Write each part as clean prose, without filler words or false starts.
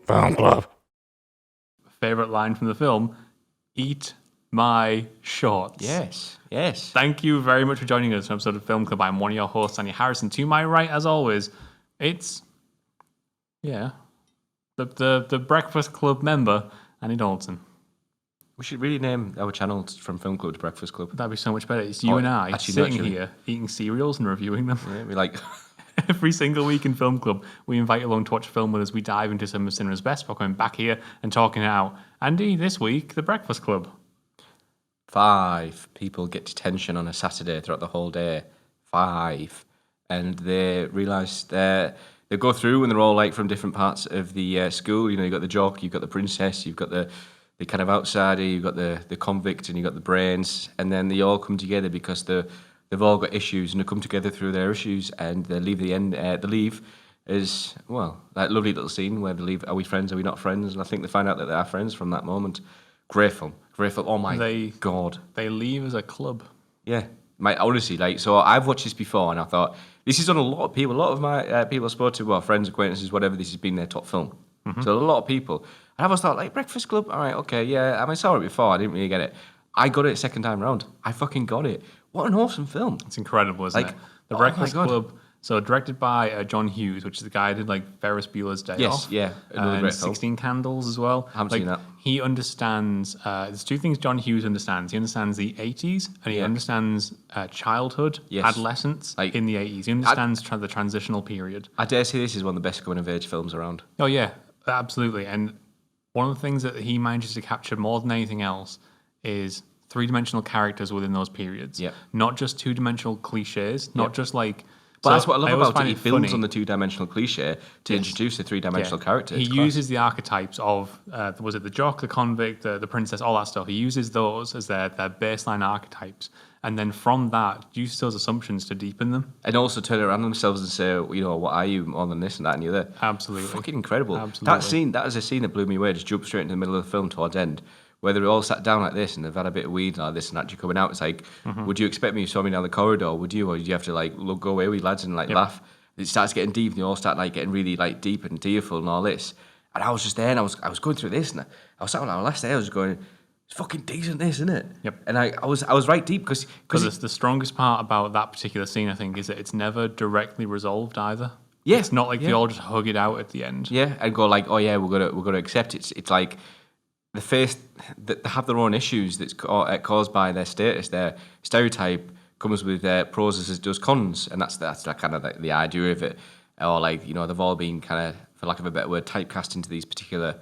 Film Club. Favorite line from the film: "Eat my shorts." Yes. Thank you very much for joining us for an episode of Film Club. I'm one of your hosts, Andy Harrison. To my right, as always, it's the Breakfast Club member, Annie Dalton. We should really name our channel from Film Club to Breakfast Club. That'd be so much better. It's you and I sitting here eating cereals and reviewing them. Yeah, we like Every single week in Film Club, we invite you along to watch a film with us. We dive into some of cinema's best by coming back here and talking it out. Andy, this week, The Breakfast Club. 5 people get detention on a Saturday throughout the whole day. 5. And they realise they go through and they're all like from different parts of the school. You know, you've got the jock, you've got the princess, you've got the kind of outsider, you've got the convict, and you've got the brains. And then they all come together because they've all got issues, and they come together through their issues, and they leave they leave is, well, that lovely little scene where they leave, are we friends, are we not friends? And I think they find out that they are friends from that moment. Great film. Oh my God. They leave as a club. Yeah. Honestly, so I've watched this before, and I thought, this is on a lot of people. A lot of my people I spoke to, well, friends, acquaintances, whatever, this has been their top film. Mm-hmm. So a lot of people. And I always thought, like, Breakfast Club, all right, okay, yeah. I saw it before, I didn't really get it. I got it second time round. I fucking got it. What an awesome film. It's incredible, isn't it? The Breakfast Club, so directed by John Hughes, which is the guy who did like Ferris Bueller's Day Off. Yes, yeah. Another great film. 16 Candles as well. I haven't seen that. He understands, there's 2 things John Hughes understands. He understands the 80s, and he understands childhood, adolescence in the 80s. He understands the transitional period. I dare say this is one of the best coming-of-age films around. Oh, yeah, absolutely. And one of the things that he manages to capture more than anything else is 3-dimensional characters within those periods. Yeah. Not just 2-dimensional cliches, not just like... But that's what I love about it. He builds on the 2-dimensional cliche to introduce the 3-dimensional character. He uses the archetypes of, was it the jock, the convict, the princess, all that stuff. He uses those as their baseline archetypes. And then from that, uses those assumptions to deepen them. And also turn it around themselves and say, you know, what are you more than this and that and the other. Absolutely. Fucking incredible. Absolutely. That is a scene that blew me away. Just jumped straight into the middle of the film towards end, where they all sat down like this and they've had a bit of weed like this and actually coming out. It's like, would you expect me to saw me down the corridor? Would you? Or did you have to like go away with lads and like laugh? It starts getting deep and they all start like getting really like deep and tearful and all this. And I was just there and I was going through this and I was sat on our last day, I was going, it's fucking decent this, isn't it? Yep. And I was right deep because the strongest part about that particular scene, I think, is that it's never directly resolved either. Yeah. It's not like they all just hug it out at the end. Yeah, and go like, oh yeah, we're gonna accept it. It's like they have their own issues that's caused by their status. Their stereotype comes with pros as does cons, and that's kind of the idea of it. Or like, you know, they've all been kind of, for lack of a better word, typecast into these particular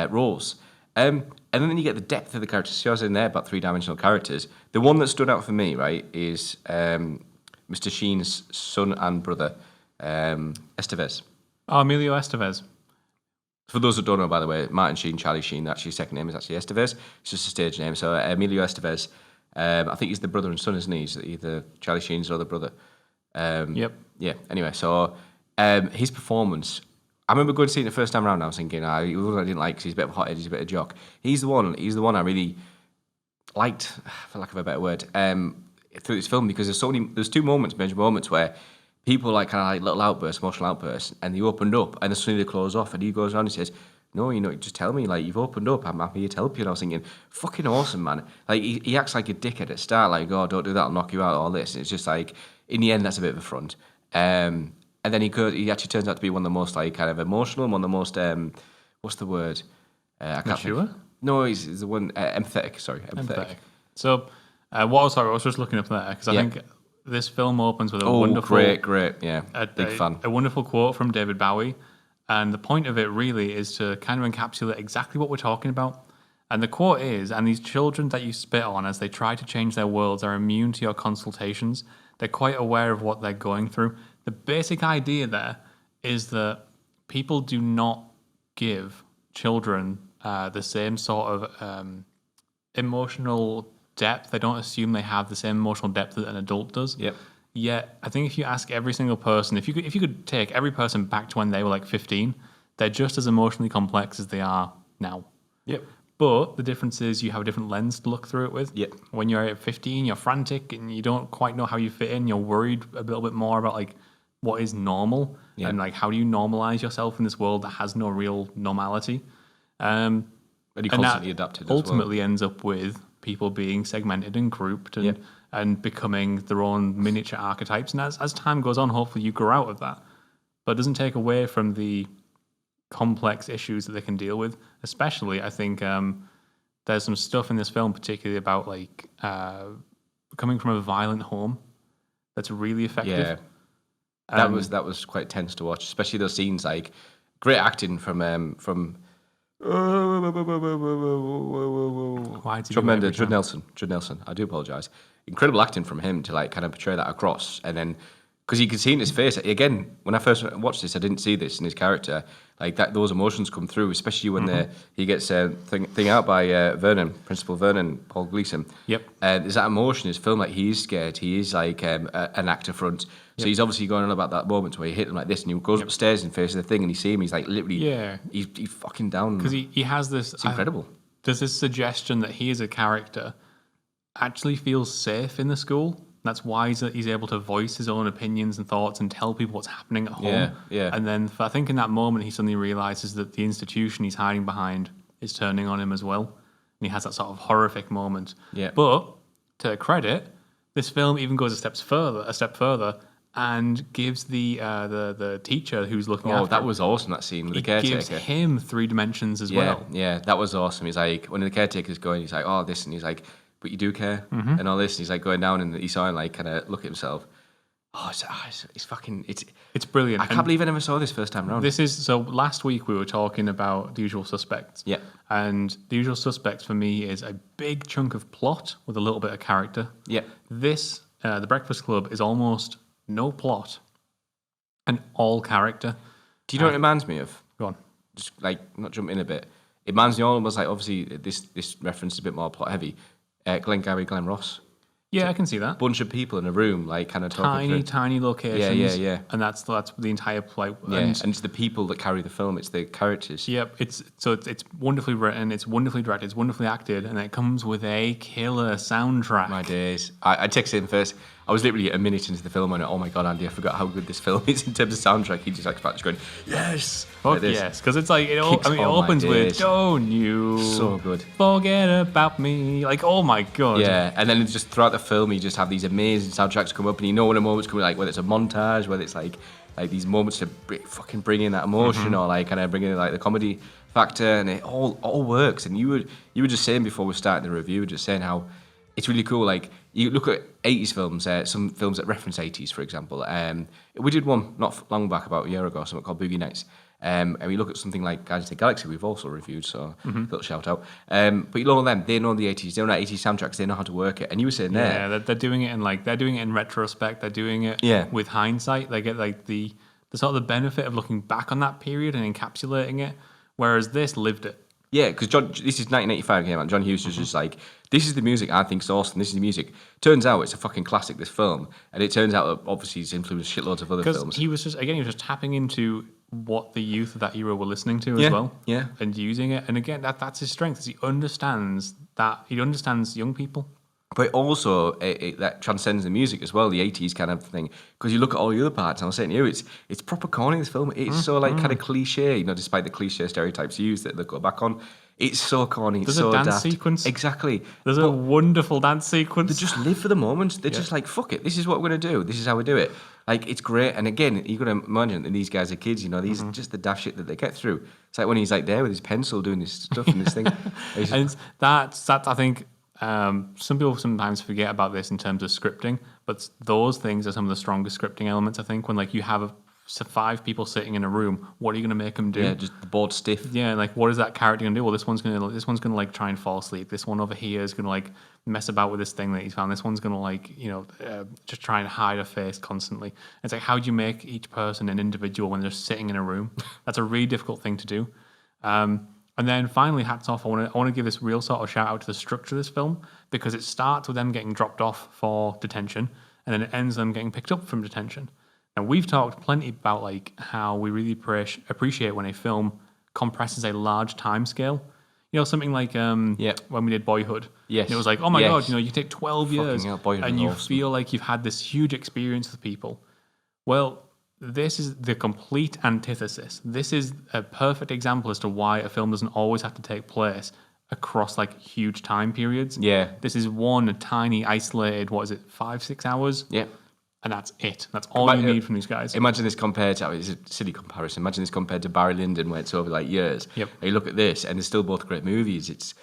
roles. And then you get the depth of the characters. So I was in there about 3-dimensional characters. The one that stood out for me, right, is Mr. Sheen's son and brother, Estevez. Oh, Emilio Estevez. For those who don't know, by the way, Martin Sheen, Charlie Sheen, actually his second name is actually Estevez. It's just a stage name. So Emilio Estevez, I think he's the brother and son, isn't he? He's either Charlie Sheen's other brother. Yep. Yeah, anyway, so his performance, I remember going to see it the first time around, I was thinking, I didn't like, because he's a bit of a hothead, he's a bit of a jock. He's the one I really liked, for lack of a better word, through this film, because there's 2 major moments where people like kind of like little outbursts, emotional outbursts, and they opened up, and then suddenly they close off, and he goes around and says, no, you know, just tell me, like, you've opened up, I'm happy to help you. And I was thinking, fucking awesome, man. Like, he acts like a dickhead at the start, like, oh, don't do that, I'll knock you out, all this. And it's just like, in the end, that's a bit of a front. And then he actually turns out to be one of the most, like, kind of emotional, one of the most, what's the word? Mature? No, he's the one, empathetic, sorry, empathetic. So, I was just looking up there, because I think this film opens with a wonderful... great, yeah, big fan. A wonderful quote from David Bowie, and the point of it really is to kind of encapsulate exactly what we're talking about. And the quote is, and these children that you spit on as they try to change their worlds are immune to your consultations. They're quite aware of what they're going through. The basic idea there is that people do not give children the same sort of emotional depth. They don't assume they have the same emotional depth that an adult does. Yep. Yet, I think if you ask every single person, if you could take every person back to when they were like 15, they're just as emotionally complex as they are now. Yep. But the difference is you have a different lens to look through it with. Yep. When you're at 15, you're frantic and you don't quite know how you fit in. You're worried a little bit more about like what is normal and like how do you normalize yourself in this world that has no real normality. And he constantly adapted as well. Ultimately ends up with people being segmented and grouped and becoming their own miniature archetypes. And as time goes on, hopefully you grow out of that. But it doesn't take away from the complex issues that they can deal with. Especially, I think there's some stuff in this film, particularly about like coming from a violent home, that's really effective. Yeah, that was quite tense to watch, especially those scenes. Like great acting from Judd Nelson. I do apologize. Incredible acting from him to like kind of portray that across, and then because you can see in his face again. When I first watched this, I didn't see this in his character. Like that, those emotions come through, especially when he gets thing out by Principal Vernon, Paul Gleason. Yep. There's that emotion in his film. Like he is scared. He is like an actor front. So he's obviously going on about that moment where he hit him like this, and he goes upstairs and faces the thing, and you see him. He's like literally, he's fucking down because he has this. It's incredible. There's this suggestion that he as a character actually feels safe in the school. That's why he's able to voice his own opinions and thoughts and tell people what's happening at home. Yeah. And then I think in that moment he suddenly realizes that the institution he's hiding behind is turning on him as well, and he has that sort of horrific moment. Yeah. But to their credit, this film even goes a step further, and gives the teacher who's looking after. Oh, that was awesome, that scene with the caretaker. Gives him 3 dimensions as well. Yeah, that was awesome. He's like, when the caretaker's going, he's like, oh, this, and he's like, but you do care, and all this. And he's like going down, and he's starting like kind of look at himself. It's fucking, it's brilliant. I can't believe I never saw this first time around. So last week we were talking about The Usual Suspects. Yeah. And The Usual Suspects for me is a big chunk of plot with a little bit of character. Yeah. This, The Breakfast Club, is almost no plot and all character. Do you know what it reminds me of? Go on. Just like, not jumping in a bit. It reminds me almost like, obviously, this reference is a bit more plot heavy. Glengarry Glen Ross. Yeah, I can see that. Bunch of people in a room, like kind of talking. Tiny locations. Yeah. And that's the entire play. Yeah, and it's the people that carry the film. It's the characters. Yep. It's wonderfully written. It's wonderfully directed. It's wonderfully acted, and it comes with a killer soundtrack. My days. I texted him first. I was literally a minute into the film and oh my god, Andy, I forgot how good this film is in terms of soundtrack. He just like starts going, yes, fuck yes, because it's like it opens with "Don't you so good forget about me," like oh my god. Yeah, and then just throughout the film, you just have these amazing soundtracks come up, and you know when a moment's coming, like whether it's a montage, whether it's like these moments to fucking bring in that emotion or like kind of bring in like the comedy factor, and it all works. And you were just saying before we started the review, just saying how it's really cool. Like you look at 80s films, some films that reference 80s, for example. We did one not long back, about a year ago, something called Boogie Nights. And we look at something like Guardians of the Galaxy, we've also reviewed, so little shout out. But you know them, they know the 80s, they know that 80s soundtracks, they know how to work it. And you were saying there, yeah, they're doing it in retrospect, they're doing it with hindsight. They get like the sort of the benefit of looking back on that period and encapsulating it, whereas this lived it. Yeah, because this is 1985 came out. John Hughes was just like, this is the music I think is awesome. This is the music. Turns out it's a fucking classic, this film, and it turns out that obviously he's influenced shitloads of other films. He was just tapping into what the youth of that era were listening to as well, and using it. And again, that's his strength. Is he understands young people. But also, that transcends the music as well, the 80s kind of thing. Because you look at all the other parts, and I was saying to you, it's proper corny, this film. It's so like kind of cliche, despite the cliche stereotypes used that they go back on. It's so corny, it's so daft. There's a dance sequence. Exactly. There's a wonderful dance sequence. They just live for the moment. They're just like, fuck it, this is what we're going to do. This is how we do it. Like, it's great. And again, you've got to imagine that these guys are kids, these just the daft shit that they get through. It's like when he's like there with his pencil doing this stuff and this thing. And that's I think... some people sometimes forget about this in terms of scripting, but those things are some of the strongest scripting elements, I think, when like you have 5 people sitting in a room, what are you going to make them do? Yeah, just the board stiff. Yeah, like what is that character going to do? Well, this one's going to like try and fall asleep. This one over here is going to like mess about with this thing that he's found. This one's going to like, just try and hide a face constantly. It's like, how do you make each person an individual when they're sitting in a room? That's a really difficult thing to do. And then finally, hats off, I want to give this real sort of shout out to the structure of this film, because it starts with them getting dropped off for detention, and then it ends them getting picked up from detention. Now, we've talked plenty about like how we really appreciate when a film compresses a large time scale. Something like when we did Boyhood. Yes. It was like, oh my God, you take 12 years hell, Boyhood and you awesome. feel like you've had this huge experience with people. Well, this is the complete antithesis. This is a perfect example as to why a film doesn't always have to take place across like huge time periods. Yeah. This is one tiny isolated, 5-6 hours? Yeah. And that's it. That's all you need from these guys. Imagine this compared to, it's a silly comparison, imagine this compared to Barry Lyndon where it's over like years. Yep. And you look at this and they're still both great movies. It's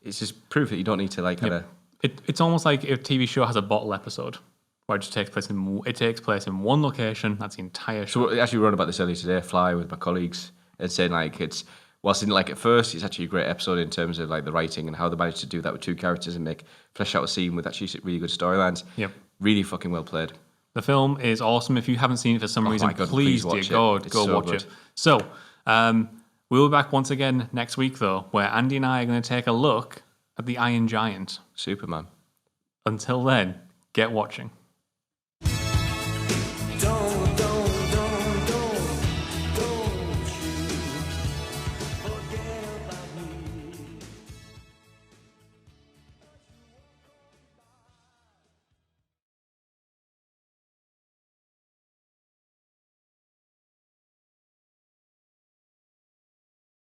just proof that you don't need to like kind of... It's almost like if a TV show has a bottle episode where it just takes place in one location. That's the entire show. So actually we wrote about this earlier today, Fly, with my colleagues, and saying like whilst in like at first it's actually a great episode in terms of like the writing and how they managed to do that with two characters and flesh out a scene with actually really good storylines. Yep. Really fucking well played. The film is awesome. If you haven't seen it for some reason, God, please watch it. go It's watch good. it. So, we'll be back once again next week, though, where Andy and I are going to take a look at the Iron Giant. Superman. Until then, get watching.